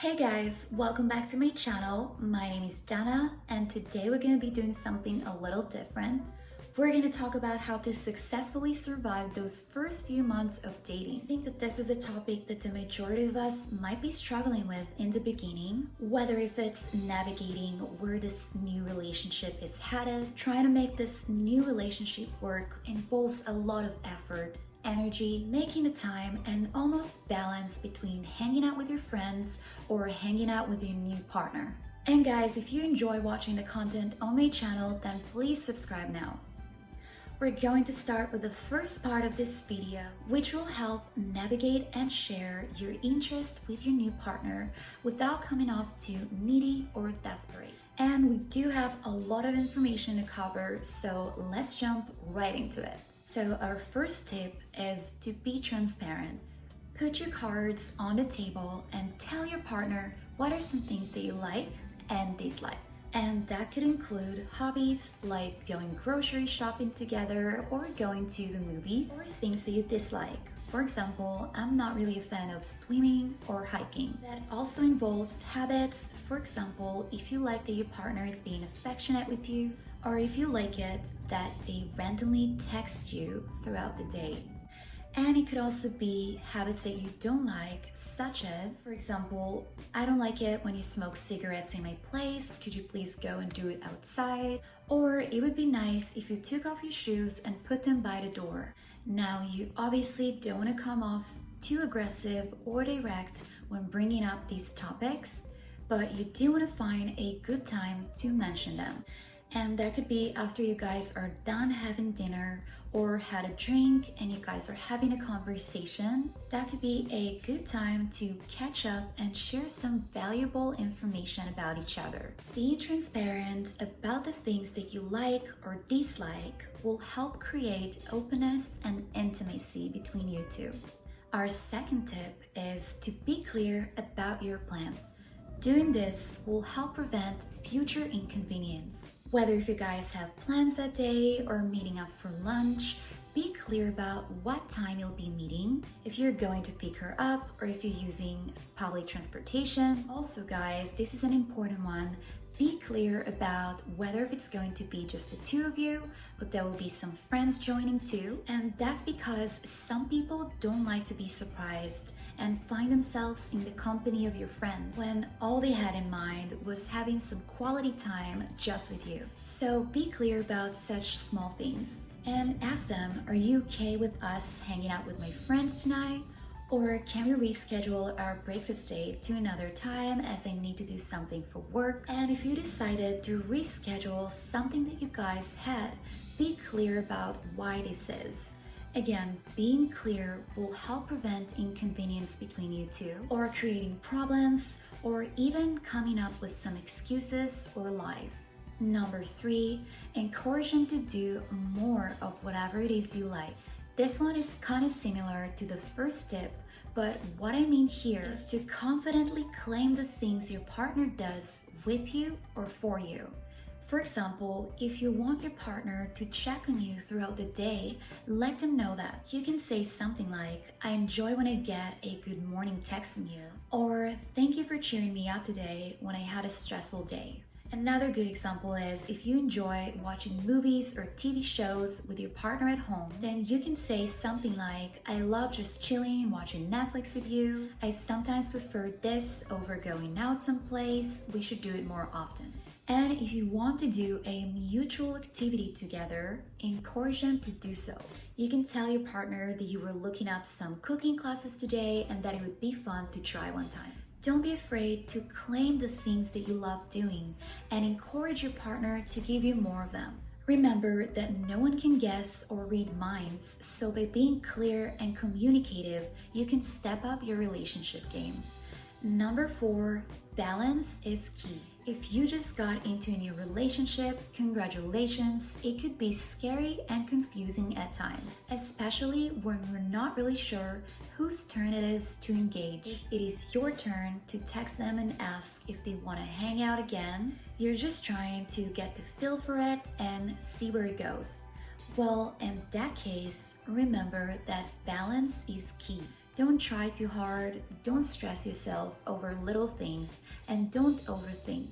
Hey guys, welcome back to my channel. My name is Dana and today we're going to be doing something a little different. We're going to talk about how to successfully survive those first few months of dating. I think that this is a topic that the majority of us might be struggling with in the beginning, whether if it's navigating where this new relationship is headed. Trying to make this new relationship work involves a lot of effort, energy, making the time, and almost balance between hanging out with your friends or hanging out with your new partner. And guys, if you enjoy watching the content on my channel, then please subscribe now. We're going to start with the first part of this video, which will help navigate and share your interest with your new partner without coming off too needy or desperate. And we do have a lot of information to cover, so let's jump right into it. So our first tip is to be transparent. Put your cards on the table and tell your partner what are some things that you like and dislike. And that could include hobbies like going grocery shopping together or going to the movies, or things that you dislike. For example, I'm not really a fan of swimming or hiking. That also involves habits. For example, if you like that your partner is being affectionate with you, or if you like it that they randomly text you throughout the day. And it could also be habits that you don't like, such as, for example, I don't like it when you smoke cigarettes in my place, could you please go and do it outside? Or it would be nice if you took off your shoes and put them by the door. Now, you obviously don't want to come off too aggressive or direct when bringing up these topics, but you do want to find a good time to mention them. And that could be after you guys are done having dinner or had a drink and you guys are having a conversation. That could be a good time to catch up and share some valuable information about each other. Being transparent about the things that you like or dislike will help create openness and intimacy between you two. Our second tip is to be clear about your plans. Doing this will help prevent future inconvenience. Whether if you guys have plans that day or meeting up for lunch, be clear about what time you'll be meeting, if you're going to pick her up or if you're using public transportation. Also guys, this is an important one. Be clear about whether if it's going to be just the two of you, but there will be some friends joining too. And that's because some people don't like to be surprised and find themselves in the company of your friends when all they had in mind was having some quality time just with you. So be clear about such small things and ask them, are you okay with us hanging out with my friends tonight? Or can we reschedule our breakfast date to another time as I need to do something for work? And if you decided to reschedule something that you guys had, be clear about why this is. Again, being clear will help prevent inconvenience between you two, or creating problems, or even coming up with some excuses or lies. Number 3, encourage them to do more of whatever it is you like. This one is kind of similar to the first tip, but what I mean here is to confidently claim the things your partner does with you or for you. For example, if you want your partner to check on you throughout the day, let them know that. You can say something like, I enjoy when I get a good morning text from you, or thank you for cheering me up today when I had a stressful day. Another good example is if you enjoy watching movies or TV shows with your partner at home, then you can say something like, I love just chilling and watching Netflix with you. I sometimes prefer this over going out someplace. We should do it more often. And if you want to do a mutual activity together, encourage them to do so. You can tell your partner that you were looking up some cooking classes today and that it would be fun to try one time. Don't be afraid to claim the things that you love doing and encourage your partner to give you more of them. Remember that no one can guess or read minds, so by being clear and communicative, you can step up your relationship game. Number 4, balance is key. If you just got into a new relationship, congratulations. It could be scary and confusing at times, especially when we're not really sure whose turn it is to engage. If it is your turn to text them and ask if they want to hang out again, you're just trying to get the feel for it and see where it goes. Well, in that case, remember that balance is key. Don't try too hard, don't stress yourself over little things, and don't overthink.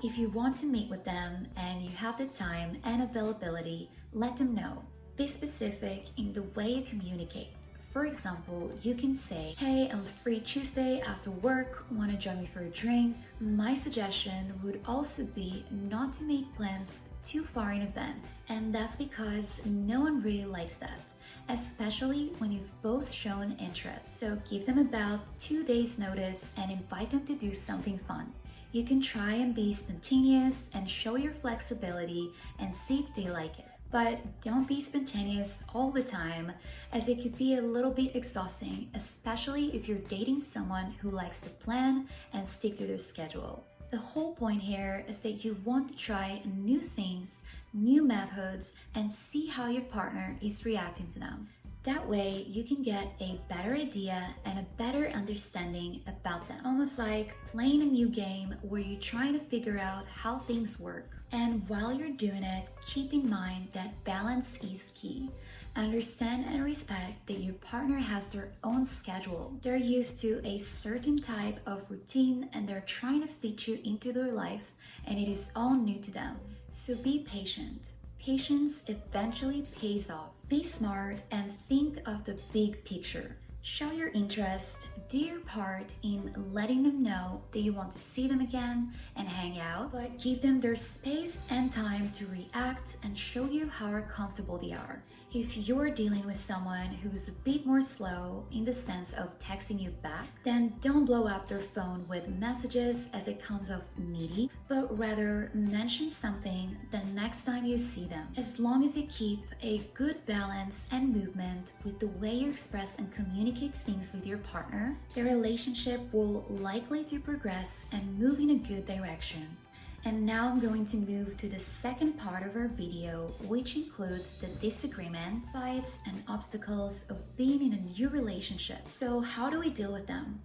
If you want to meet with them and you have the time and availability, let them know. Be specific in the way you communicate. For example, you can say, "Hey, I'm free Tuesday after work, wanna join me for a drink?" My suggestion would also be not to make plans too far in advance, and that's because no one really likes that, especially when you've both shown interest. So give them about 2 days notice and invite them to do something fun. You can try and be spontaneous and show your flexibility and see if they like it. But don't be spontaneous all the time, as it could be a little bit exhausting, especially if you're dating someone who likes to plan and stick to their schedule. The whole point here is that you want to try new things, new methods, and see how your partner is reacting to them. That way, you can get a better idea and a better understanding about them. It's almost like playing a new game where you're trying to figure out how things work. And while you're doing it, keep in mind that balance is key. Understand and respect that your partner has their own schedule. They're used to a certain type of routine and they're trying to fit you into their life, and it is all new to them. So be patient. Patience eventually pays off. Be smart and think of the big picture. Show your interest, do your part in letting them know that you want to see them again and hang out, but give them their space and time to react and show you how comfortable they are. If you're dealing with someone who's a bit more slow in the sense of texting you back, then don't blow up their phone with messages as it comes off needy, but rather mention something the next time you see them. As long as you keep a good balance and movement with the way you express and communicate things with your partner, the relationship will likely to progress and move in a good direction. And now I'm going to move to the second part of our video, which includes the disagreements, fights, and obstacles of being in a new relationship. So how do we deal with them?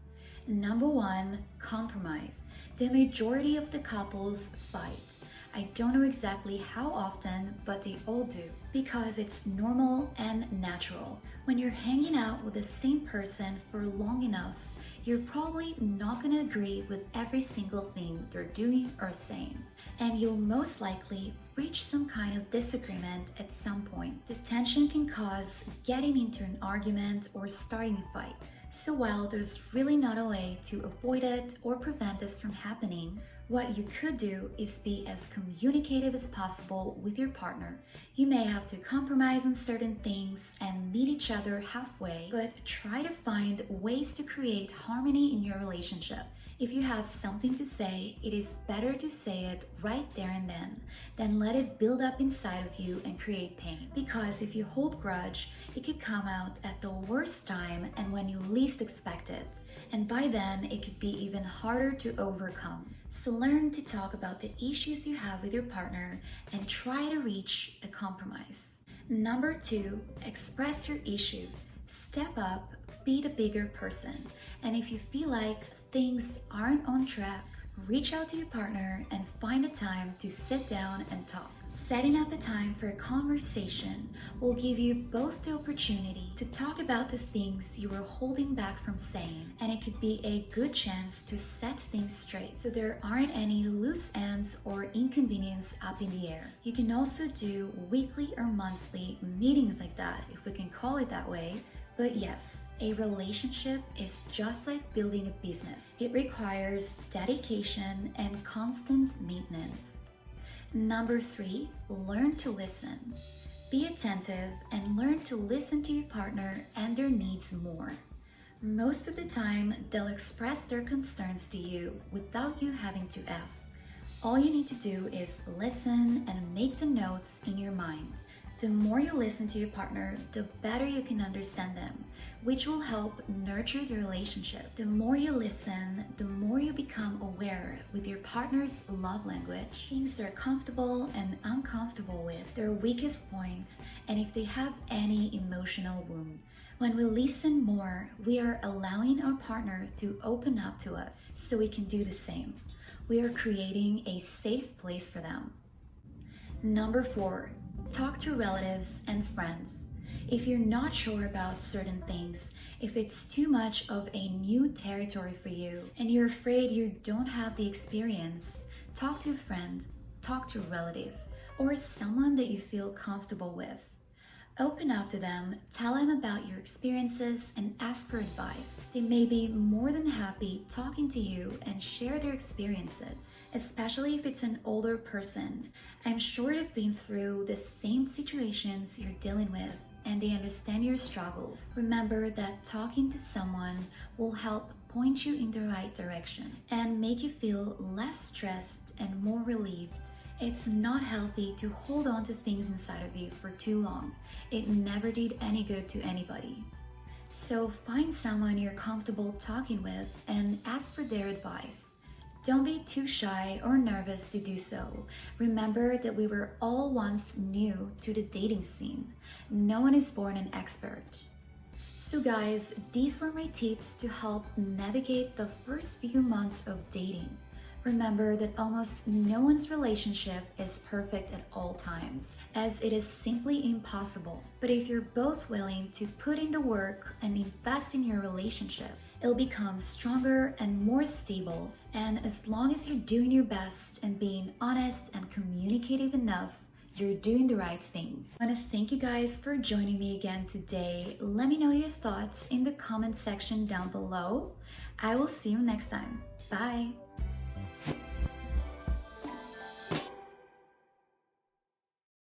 Number one, compromise. The majority of the couples fight. I don't know exactly how often, but they all do, because it's normal and natural. When you're hanging out with the same person for long enough, you're probably not going to agree with every single thing they're doing or saying. And you'll most likely reach some kind of disagreement at some point. The tension can cause getting into an argument or starting a fight. So while there's really not a way to avoid it or prevent this from happening, what you could do is be as communicative as possible with your partner. You may have to compromise on certain things and meet each other halfway, but try to find ways to create harmony in your relationship. If you have something to say, it is better to say it right there and then than let it build up inside of you and create pain. Because if you hold grudge, it could come out at the worst time and when you least expect it. And by then, it could be even harder to overcome. So learn to talk about the issues you have with your partner and try to reach a compromise. Number two, express your issues. Step up, be the bigger person. And if you feel like things aren't on track, reach out to your partner and find a time to sit down and talk. Setting up a time for a conversation will give you both the opportunity to talk about the things you were holding back from saying, and it could be a good chance to set things straight so there aren't any loose ends or inconvenience up in the air. You can also do weekly or monthly meetings like that, if we can call it that way. But yes, a relationship is just like building a business. It requires dedication and constant maintenance. Number three, learn to listen. Be attentive and learn to listen to your partner and their needs more. Most of the time, they'll express their concerns to you without you having to ask. All you need to do is listen and make the notes in your mind. The more you listen to your partner, the better you can understand them, which will help nurture the relationship. The more you listen, the more you become aware with your partner's love language, things they're comfortable and uncomfortable with, their weakest points, and if they have any emotional wounds. When we listen more, we are allowing our partner to open up to us so we can do the same. We are creating a safe place for them. Number four, talk to relatives and friends. If you're not sure about certain things, if it's too much of a new territory for you, and you're afraid you don't have the experience, talk to a friend, talk to a relative, or someone that you feel comfortable with. Open up to them, tell them about your experiences, and ask for advice. They may be more than happy talking to you and share their experiences, especially if it's an older person. I'm sure they've been through the same situations you're dealing with and they understand your struggles. Remember that talking to someone will help point you in the right direction and make you feel less stressed and more relieved. It's not healthy to hold on to things inside of you for too long. It never did any good to anybody. So find someone you're comfortable talking with and ask for their advice. Don't be too shy or nervous to do so. Remember that we were all once new to the dating scene. No one is born an expert. So guys, these were my tips to help navigate the first few months of dating. Remember that almost no one's relationship is perfect at all times, as it is simply impossible. But if you're both willing to put in the work and invest in your relationship, it'll become stronger and more stable. And as long as you're doing your best and being honest and communicative enough, you're doing the right thing. I want to thank you guys for joining me again today. Let me know your thoughts in the comment section down below. I will see you next time. Bye!